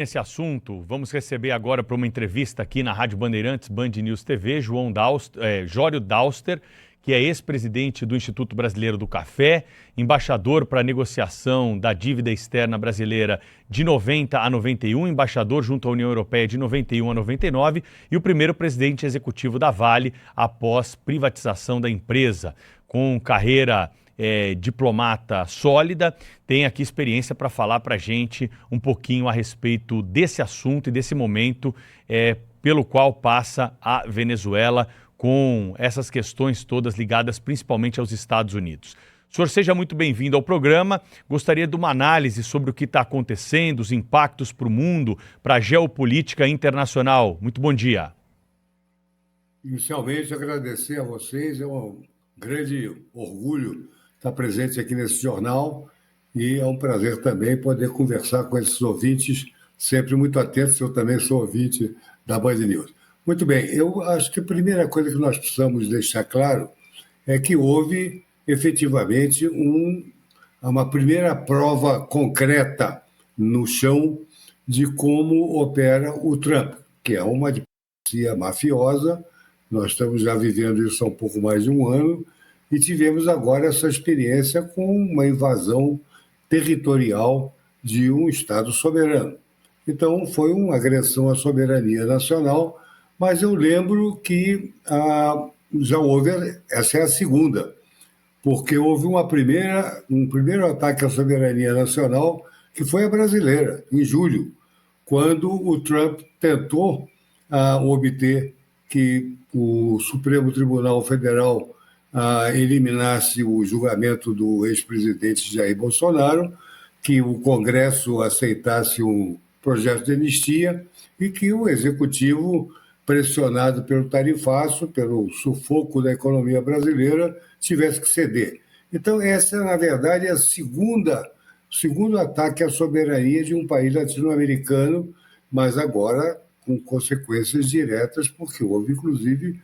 Esse assunto, vamos receber agora para uma entrevista aqui na Rádio Bandeirantes, Band News TV, Jório Dauster, que é ex-presidente do Instituto Brasileiro do Café, embaixador para a negociação da dívida externa brasileira de 90 a 91, embaixador junto à União Europeia de 91 a 99 e o primeiro presidente executivo da Vale após privatização da empresa, com carreira diplomata sólida, tem aqui experiência para falar para a gente um pouquinho a respeito desse assunto e desse momento pelo qual passa a Venezuela com essas questões todas ligadas principalmente aos Estados Unidos. O senhor seja muito bem-vindo ao programa. Gostaria de uma análise sobre o que está acontecendo, os impactos para o mundo, para a geopolítica internacional. Muito bom dia. Inicialmente, agradecer a vocês. É um grande orgulho estar presente aqui nesse jornal e é um prazer também poder conversar com esses ouvintes, sempre muito atentos. Eu também sou ouvinte da Band News. Muito bem, eu acho que a primeira coisa que nós precisamos deixar claro é que houve efetivamente uma primeira prova concreta no chão de como opera o Trump, que é uma diplomacia mafiosa. Nós estamos já vivendo isso há um pouco mais de um ano e tivemos agora essa experiência com uma invasão territorial de um Estado soberano. Então, foi uma agressão à soberania nacional, mas eu lembro que já houve, essa é a segunda, porque houve um primeiro ataque à soberania nacional, que foi a brasileira, em julho, quando o Trump tentou obter que o Supremo Tribunal Federal eliminasse o julgamento do ex-presidente Jair Bolsonaro, que o Congresso aceitasse um projeto de anistia e que o Executivo, pressionado pelo tarifaço, pelo sufoco da economia brasileira, tivesse que ceder. Então, essa, na verdade, é o segundo ataque à soberania de um país latino-americano, mas agora com consequências diretas, porque houve, inclusive,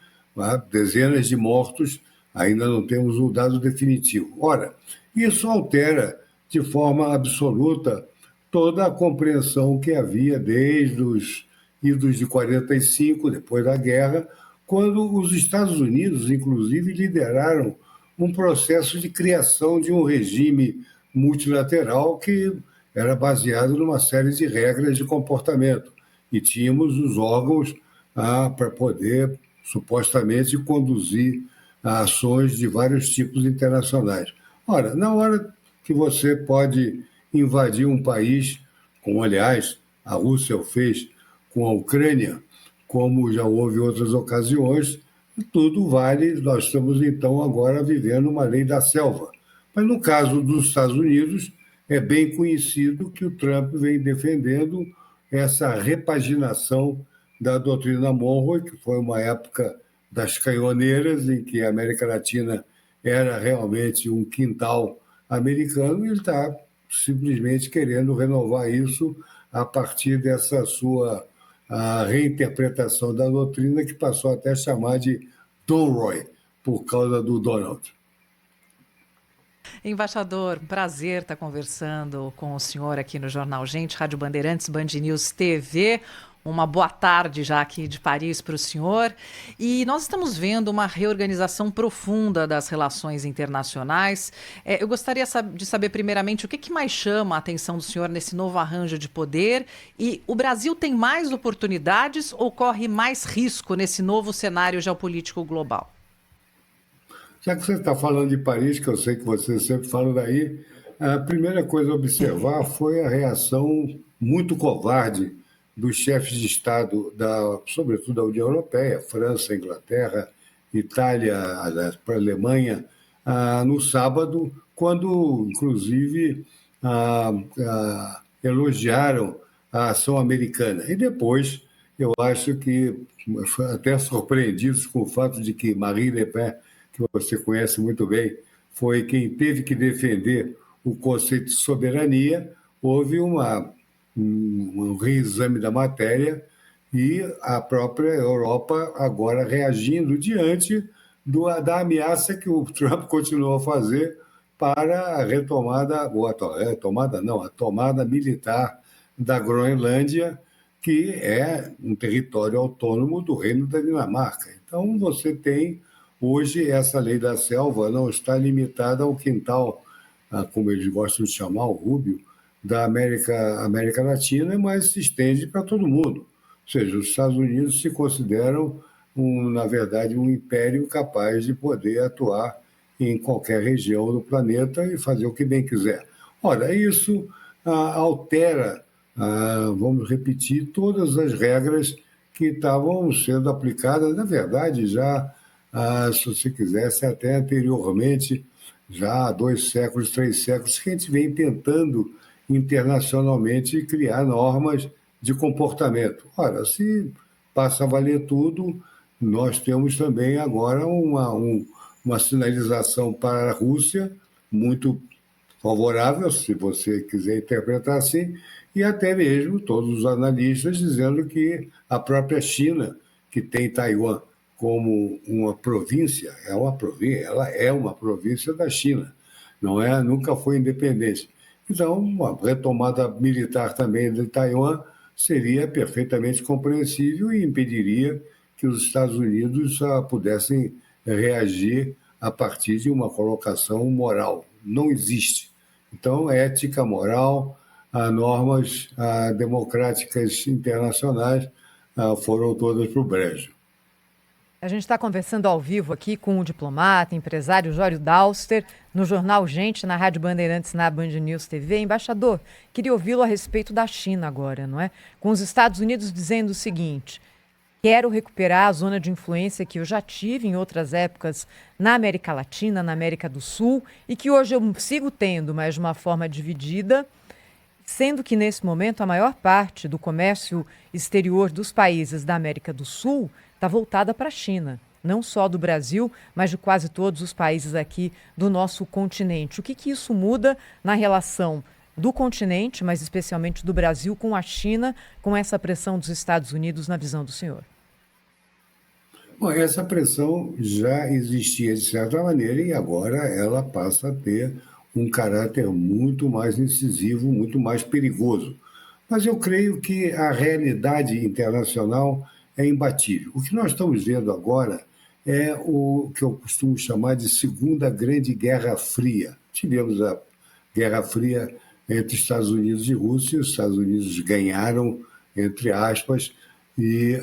dezenas de mortos. Ainda não temos o dado definitivo. Ora, isso altera de forma absoluta toda a compreensão que havia desde os idos de 45, depois da guerra, quando os Estados Unidos, inclusive, lideraram um processo de criação de um regime multilateral que era baseado numa série de regras de comportamento. E tínhamos os órgãos para poder, supostamente, conduzir ações de vários tipos internacionais. Ora, na hora que você pode invadir um país, como, aliás, a Rússia fez com a Ucrânia, como já houve outras ocasiões, tudo vale. Nós estamos, então, agora vivendo uma lei da selva. Mas, no caso dos Estados Unidos, é bem conhecido que o Trump vem defendendo essa repaginação da doutrina Monroe, que foi uma época das canhoneiras, em que a América Latina era realmente um quintal americano, e ele está simplesmente querendo renovar isso a partir dessa sua reinterpretação da doutrina, que passou até a chamar de Donroy, por causa do Donald. Embaixador, prazer estar conversando com o senhor aqui no Jornal Gente, Rádio Bandeirantes, Band News TV. Uma boa tarde já aqui de Paris para o senhor. E nós estamos vendo uma reorganização profunda das relações internacionais. Eu gostaria de saber, primeiramente, o que mais chama a atenção do senhor nesse novo arranjo de poder? E o Brasil tem mais oportunidades ou corre mais risco nesse novo cenário geopolítico global? Já que você está falando de Paris, que eu sei que você sempre fala daí, a primeira coisa a observar foi a reação muito covarde dos chefes de Estado, sobretudo da União Europeia, França, Inglaterra, Itália, a Alemanha, no sábado, quando, inclusive, elogiaram a ação americana. E depois, eu acho que, até surpreendidos com o fato de que Marine Le Pen, que você conhece muito bem, foi quem teve que defender o conceito de soberania, houve um reexame da matéria e a própria Europa agora reagindo diante da ameaça que o Trump continuou a fazer para a retomada, ou a tomada militar da Groenlândia, que é um território autônomo do Reino da Dinamarca. Então, você tem, hoje, essa lei da selva não está limitada ao quintal, como eles gostam de chamar, o rúbio, da América Latina, mas se estende para todo mundo. Ou seja, os Estados Unidos se consideram, na verdade, um império capaz de poder atuar em qualquer região do planeta e fazer o que bem quiser. Ora, isso altera, vamos repetir, todas as regras que estavam sendo aplicadas, na verdade, já, se você quisesse, até anteriormente, já há 2 séculos, 3 séculos, que a gente vem tentando internacionalmente criar normas de comportamento. Ora, se passa a valer tudo, nós temos também agora uma sinalização para a Rússia muito favorável, se você quiser interpretar assim, e até mesmo todos os analistas dizendo que a própria China, que tem Taiwan como uma província, ela é uma província da China, não é, nunca foi independente. Então, uma retomada militar também de Taiwan seria perfeitamente compreensível e impediria que os Estados Unidos pudessem reagir a partir de uma colocação moral. Não existe. Então, ética, moral, normas democráticas internacionais foram todas para o brejo. A gente está conversando ao vivo aqui com o diplomata, empresário Jório Dauster, no Jornal Gente, na Rádio Bandeirantes, na Band News TV. Embaixador, queria ouvi-lo a respeito da China agora, não é? Com os Estados Unidos dizendo o seguinte: quero recuperar a zona de influência que eu já tive em outras épocas na América Latina, na América do Sul, e que hoje eu sigo tendo, mas de uma forma dividida, sendo que nesse momento a maior parte do comércio exterior dos países da América do Sul está voltada para a China, não só do Brasil, mas de quase todos os países aqui do nosso continente. O que isso muda na relação do continente, mas especialmente do Brasil, com a China, com essa pressão dos Estados Unidos, na visão do senhor? Bom, essa pressão já existia de certa maneira e agora ela passa a ter um caráter muito mais incisivo, muito mais perigoso. Mas eu creio que a realidade internacional é imbatível. O que nós estamos vendo agora é o que eu costumo chamar de Segunda Grande Guerra Fria. Tivemos a Guerra Fria entre Estados Unidos e Rússia, os Estados Unidos ganharam, entre aspas, e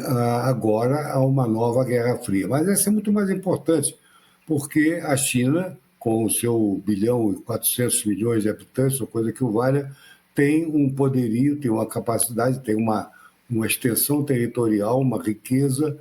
agora há uma nova Guerra Fria. Mas essa é muito mais importante, porque a China, com o seu 1 bilhão e 400 milhões de habitantes, ou coisa que o valha, tem um poderio, tem uma capacidade, tem uma extensão territorial, uma riqueza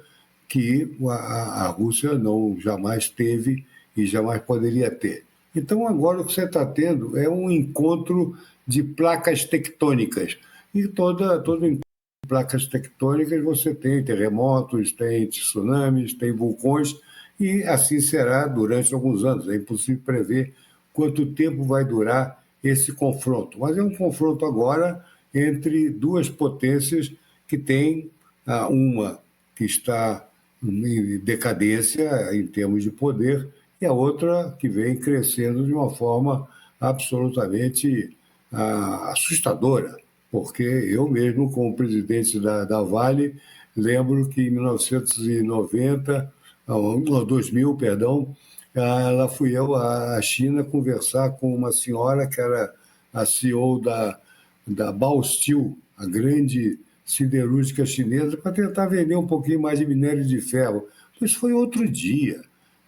que a Rússia não jamais teve e jamais poderia ter. Então, agora o que você está tendo é um encontro de placas tectônicas. E todo encontro de placas tectônicas você tem terremotos, tem tsunamis, tem vulcões, e assim será durante alguns anos. É impossível prever quanto tempo vai durar esse confronto. Mas é um confronto agora entre duas potências que tem uma que está em decadência em termos de poder e a outra que vem crescendo de uma forma absolutamente assustadora, porque eu mesmo, como presidente da Vale, lembro que em 1990, 2000, perdão, lá fui eu à China conversar com uma senhora que era a CEO da Baosteel, a grande siderúrgica chinesa, para tentar vender um pouquinho mais de minério de ferro. Isso foi outro dia.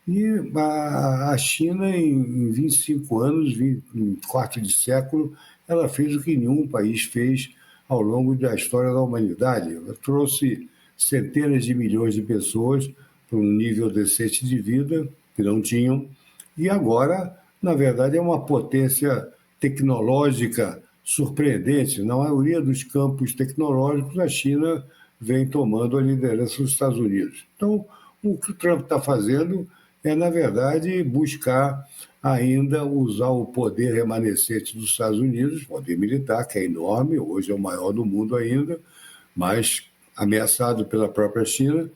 E a China, em 25 anos, em quarto de século, ela fez o que nenhum país fez ao longo da história da humanidade. Ela trouxe centenas de milhões de pessoas para um nível decente de vida que não tinham. E agora, na verdade, é uma potência tecnológica surpreendente. Na maioria dos campos tecnológicos, a China vem tomando a liderança dos Estados Unidos. Então, o que o Trump está fazendo é, na verdade, buscar ainda usar o poder remanescente dos Estados Unidos, poder militar, que é enorme, hoje é o maior do mundo ainda, mas ameaçado pela própria China,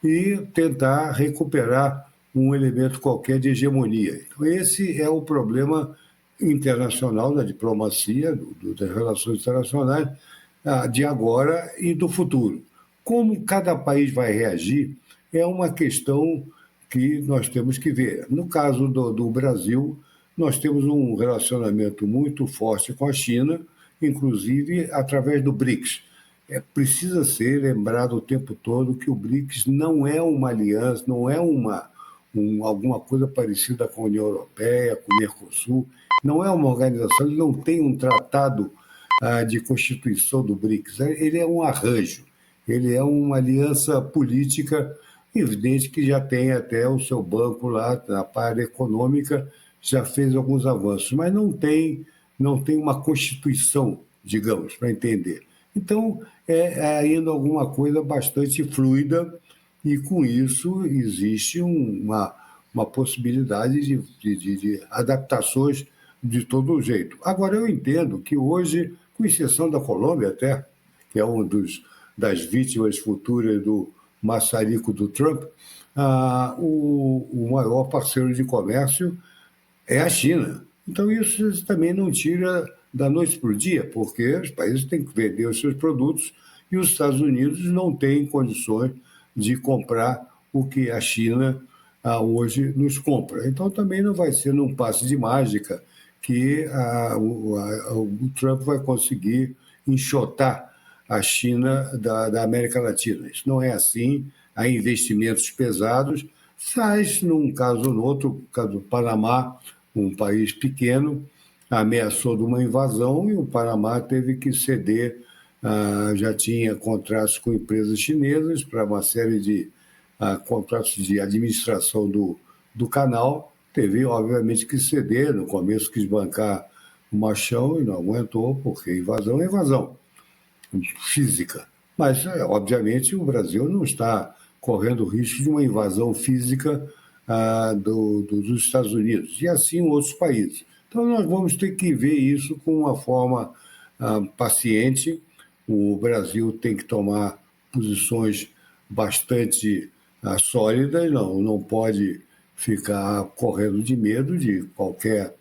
e tentar recuperar um elemento qualquer de hegemonia. Então, esse é o problema internacional da diplomacia, das relações internacionais, de agora e do futuro. Como cada país vai reagir é uma questão que nós temos que ver. No caso do Brasil, nós temos um relacionamento muito forte com a China, inclusive através do BRICS. Precisa ser lembrado o tempo todo que o BRICS não é uma aliança, não é alguma coisa parecida com a União Europeia, com o Mercosul, não é uma organização, ele não tem um tratado de constituição do BRICS, ele é um arranjo, ele é uma aliança política, evidente que já tem até o seu banco lá, na área econômica, já fez alguns avanços, mas não tem uma constituição, digamos, para entender. Então, é ainda alguma coisa bastante fluida e, com isso, existe uma possibilidade de adaptações de todo jeito. Agora, eu entendo que hoje, com exceção da Colômbia até, que é das vítimas futuras do maçarico do Trump, o maior parceiro de comércio é a China. Então, isso também não tira da noite para o dia, porque os países têm que vender os seus produtos e os Estados Unidos não têm condições de comprar o que a China hoje nos compra. Então, também não vai ser num passe de mágica que o Trump vai conseguir enxotar a China da América Latina. Isso não é assim, há investimentos pesados, mas num caso ou no outro, caso do Panamá, um país pequeno, ameaçou de uma invasão e o Panamá teve que ceder, já tinha contratos com empresas chinesas para uma série de contratos de administração do canal, teve obviamente que ceder, no começo quis bancar o machão e não aguentou, porque invasão é invasão física. Mas, obviamente, o Brasil não está correndo o risco de uma invasão física dos Estados Unidos, e assim outros países. Então, nós vamos ter que ver isso com uma forma paciente. O Brasil tem que tomar posições bastante sólidas, não pode ficar correndo de medo de qualquer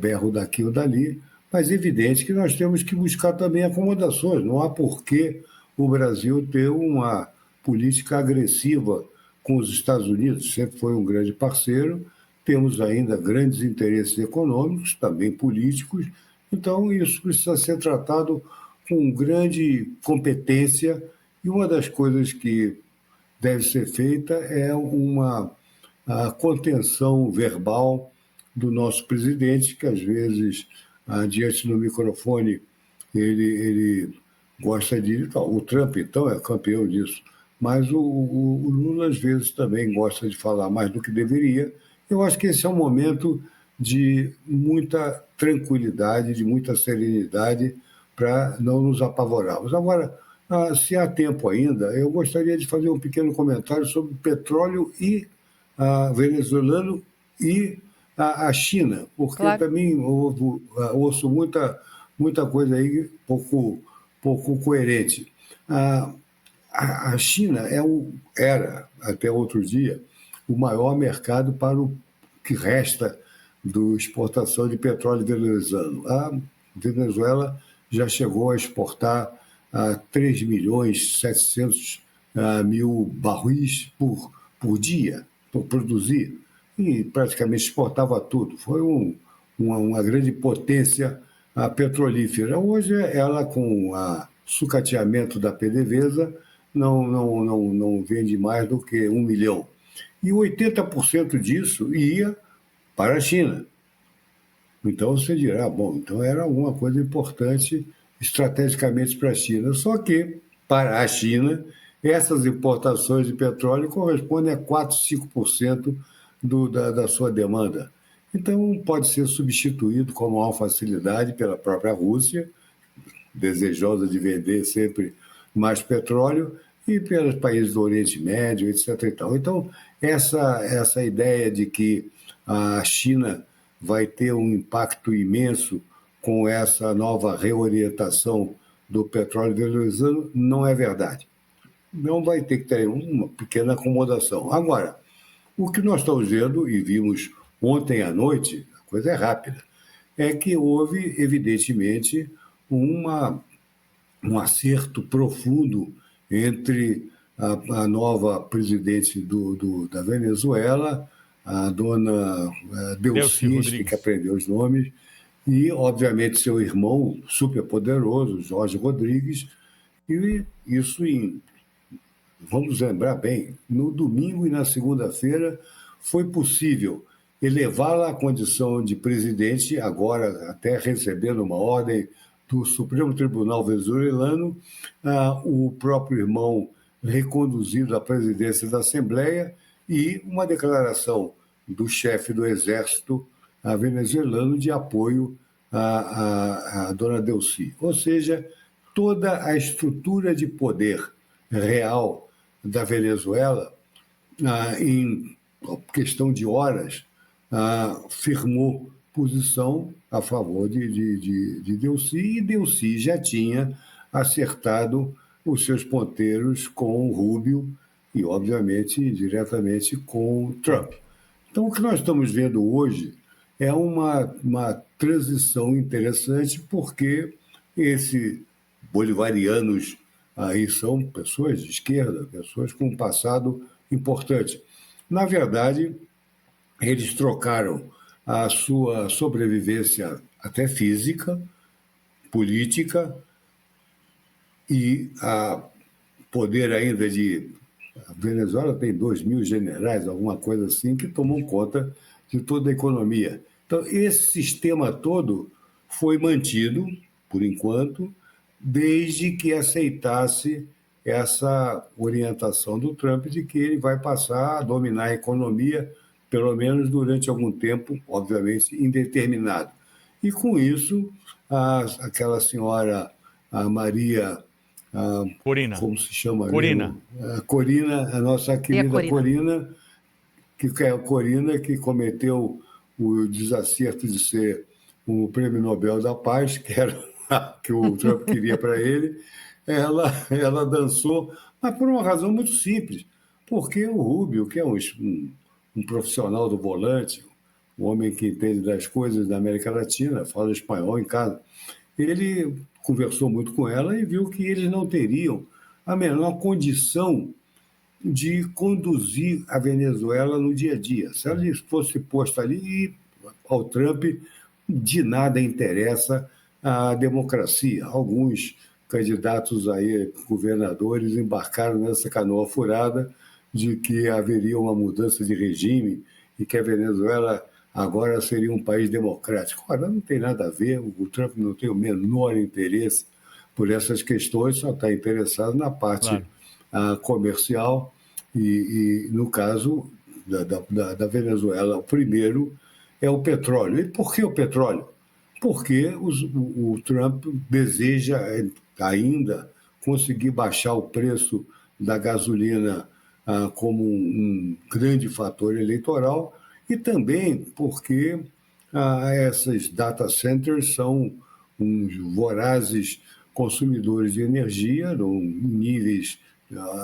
berro daqui ou dali, mas é evidente que nós temos que buscar também acomodações. Não há por que o Brasil ter uma política agressiva com os Estados Unidos, sempre foi um grande parceiro, temos ainda grandes interesses econômicos, também políticos, então isso precisa ser tratado com grande competência, e uma das coisas que deve ser feita é a contenção verbal do nosso presidente, que às vezes, diante do microfone, ele gosta de... O Trump, então, é campeão disso, mas o Lula, às vezes, também gosta de falar mais do que deveria. Eu acho que esse é um momento de muita tranquilidade, de muita serenidade, para não nos apavorarmos. Agora, se há tempo ainda, eu gostaria de fazer um pequeno comentário sobre petróleo e venezuelano e a China, porque claro, também ouço muita coisa aí pouco coerente. A China era, até outro dia, o maior mercado para o que resta da exportação de petróleo venezuelano. A Venezuela já chegou a exportar 3.700.000 barris por dia, por produzir, e praticamente exportava tudo. Foi uma grande potência petrolífera. Hoje, ela, com o sucateamento da PDVSA, não vende mais do que 1 milhão. E 80% disso ia para a China. Então você dirá, bom, então era alguma coisa importante estrategicamente para a China. Só que, para a China, essas importações de petróleo correspondem a 4, 5% da sua demanda. Então, pode ser substituído com maior facilidade pela própria Rússia, desejosa de vender sempre mais petróleo, e pelos países do Oriente Médio, etc. Então, essa ideia de que a China vai ter um impacto imenso com essa nova reorientação do petróleo venezuelano não é verdade. Não vai ter que ter uma pequena acomodação. Agora, o que nós estamos vendo, e vimos ontem à noite, a coisa é rápida, é que houve, evidentemente, uma um acerto profundo entre a nova presidente da Venezuela, a dona Delcy Delcy, tem que Rodrigues. aprender os nomes, e, obviamente, seu irmão superpoderoso, Jorge Rodrigues, e isso vamos lembrar bem, no domingo e na segunda-feira foi possível elevá-la à condição de presidente, agora até recebendo uma ordem do Supremo Tribunal venezuelano, o próprio irmão reconduzido à presidência da Assembleia e uma declaração do chefe do Exército venezuelano de apoio à dona Delcy. Ou seja, toda a estrutura de poder real da Venezuela, em questão de horas, firmou posição a favor de Delcy, e Delcy já tinha acertado os seus ponteiros com o Rubio e, obviamente, diretamente com o Trump. Então, o que nós estamos vendo hoje é uma transição interessante, porque esses bolivarianos aí são pessoas de esquerda, pessoas com um passado importante. Na verdade, eles trocaram a sua sobrevivência até física, política e a poder ainda de... A Venezuela tem 2.000 generais, alguma coisa assim, que tomam conta de toda a economia. Então, esse sistema todo foi mantido, por enquanto, desde que aceitasse essa orientação do Trump de que ele vai passar a dominar a economia, pelo menos durante algum tempo, obviamente, indeterminado. E, com isso, aquela senhora, a Maria... Corina. Como se chama? Corina. Corina, a nossa querida Corina, que é a Corina, que cometeu o desacerto de ser o Prêmio Nobel da Paz, que era que o Trump queria para ele. Ela dançou, mas por uma razão muito simples, porque o Rubio, que é um profissional do volante, um homem que entende das coisas da América Latina, fala espanhol em casa, ele conversou muito com ela e viu que eles não teriam a menor condição de conduzir a Venezuela no dia a dia. Se ela fosse posta ali, ao Trump de nada interessa a democracia. Alguns candidatos aí, governadores, embarcaram nessa canoa furada de que haveria uma mudança de regime e que a Venezuela agora seria um país democrático. Ora, não tem nada a ver, o Trump não tem o menor interesse por essas questões, só está interessado na parte comercial e, no caso da Venezuela, o primeiro é o petróleo. E por que o petróleo? Porque o Trump deseja ainda conseguir baixar o preço da gasolina como um grande fator eleitoral, e também porque esses data centers são uns vorazes consumidores de energia, em níveis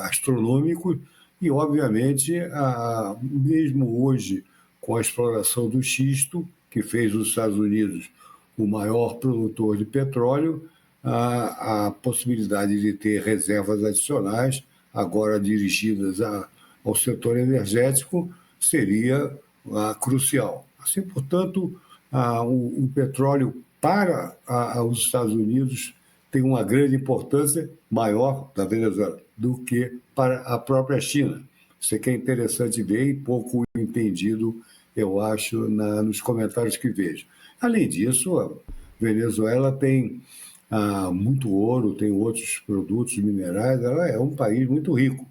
astronômicos, e, obviamente, mesmo hoje, com a exploração do xisto, que fez os Estados Unidos o maior produtor de petróleo, a possibilidade de ter reservas adicionais, agora dirigidas ao setor energético, seria crucial. Assim, portanto, o petróleo para os Estados Unidos tem uma grande importância, maior da Venezuela, do que para a própria China. Isso aqui é interessante ver e pouco entendido, eu acho, nos comentários que vejo. Além disso, a Venezuela tem muito ouro, tem outros produtos minerais, ela é um país muito rico.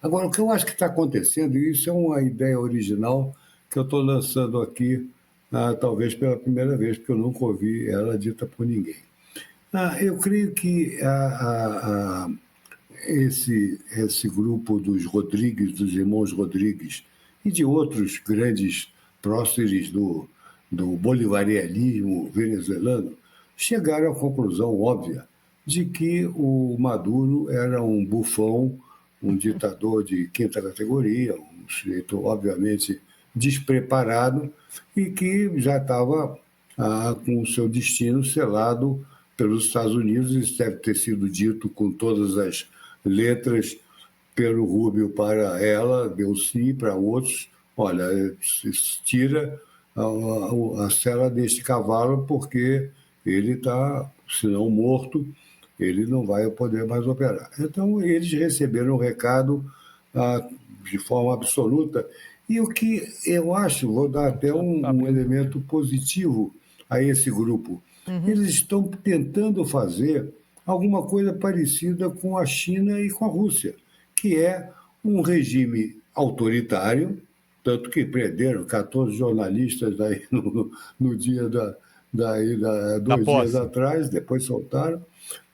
Agora, o que eu acho que está acontecendo, e isso é uma ideia original que eu estou lançando aqui, talvez pela primeira vez, porque eu nunca ouvi ela dita por ninguém. Eu creio que esse grupo dos Rodrigues, dos irmãos Rodrigues, e de outros grandes próceres do bolivarianismo venezuelano, chegaram à conclusão óbvia de que o Maduro era um bufão, um ditador de quinta categoria, um sujeito, obviamente, despreparado e que já estava com o seu destino selado pelos Estados Unidos. Isso deve ter sido dito com todas as letras pelo Rubio para ela, Delcy, para outros. Olha, tira a sela deste cavalo porque ele está, se não morto, ele não vai poder mais operar. Então, eles receberam o recado de forma absoluta. E o que eu acho, vou dar até um elemento positivo a esse grupo. Eles estão tentando fazer alguma coisa parecida com a China e com a Rússia, que é um regime autoritário, tanto que prenderam 14 jornalistas aí no dia dois dias atrás, depois soltaram,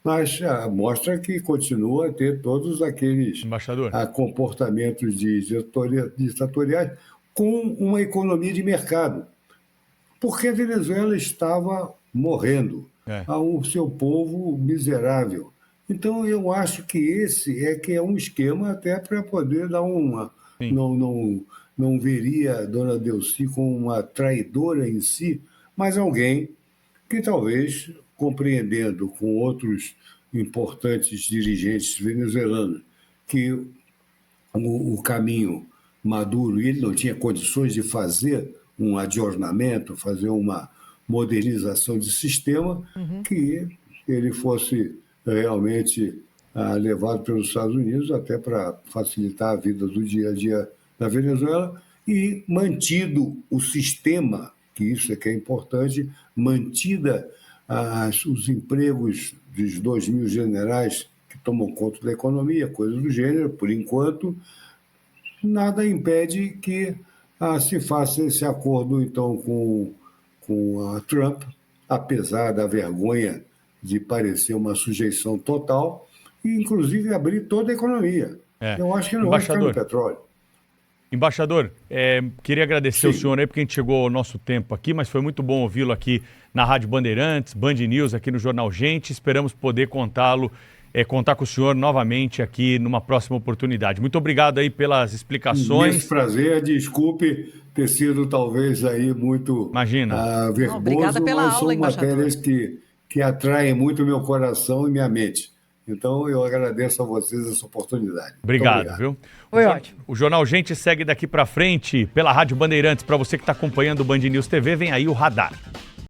mas mostra que continua a ter todos aqueles comportamentos ditatoriais com uma economia de mercado, porque a Venezuela estava morrendo, o seu povo miserável. Então, eu acho que esse é um esquema até para poder dar uma... Não veria a dona Delcy como uma traidora em si, mas alguém que talvez, compreendendo com outros importantes dirigentes venezuelanos que o caminho Maduro, ele não tinha condições de fazer um adornamento, fazer uma modernização de sistema, que ele fosse realmente levado pelos Estados Unidos até para facilitar a vida do dia a dia da Venezuela e mantido o sistema, que isso é que é importante, mantida os empregos dos 2.000 generais que tomam conta da economia, coisas do gênero, por enquanto, nada impede que se faça esse acordo, então, com a Trump, apesar da vergonha de parecer uma sujeição total, e inclusive abrir toda a economia. Eu acho que não vai ficar no petróleo. Embaixador, queria agradecer o senhor aí, porque a gente chegou ao nosso tempo aqui, mas foi muito bom ouvi-lo aqui na Rádio Bandeirantes, Band News, aqui no Jornal Gente. Esperamos poder contar com o senhor novamente aqui numa próxima oportunidade. Muito obrigado aí pelas explicações. Imenso prazer, desculpe ter sido talvez aí muito verboso, obrigada pela mas aula, são matérias que atraem muito o meu coração e minha mente. Então, eu agradeço a vocês essa oportunidade. Obrigado, viu? Foi ótimo. O Jornal Gente segue daqui para frente pela Rádio Bandeirantes. Para você que está acompanhando o Band News TV, vem aí o Radar.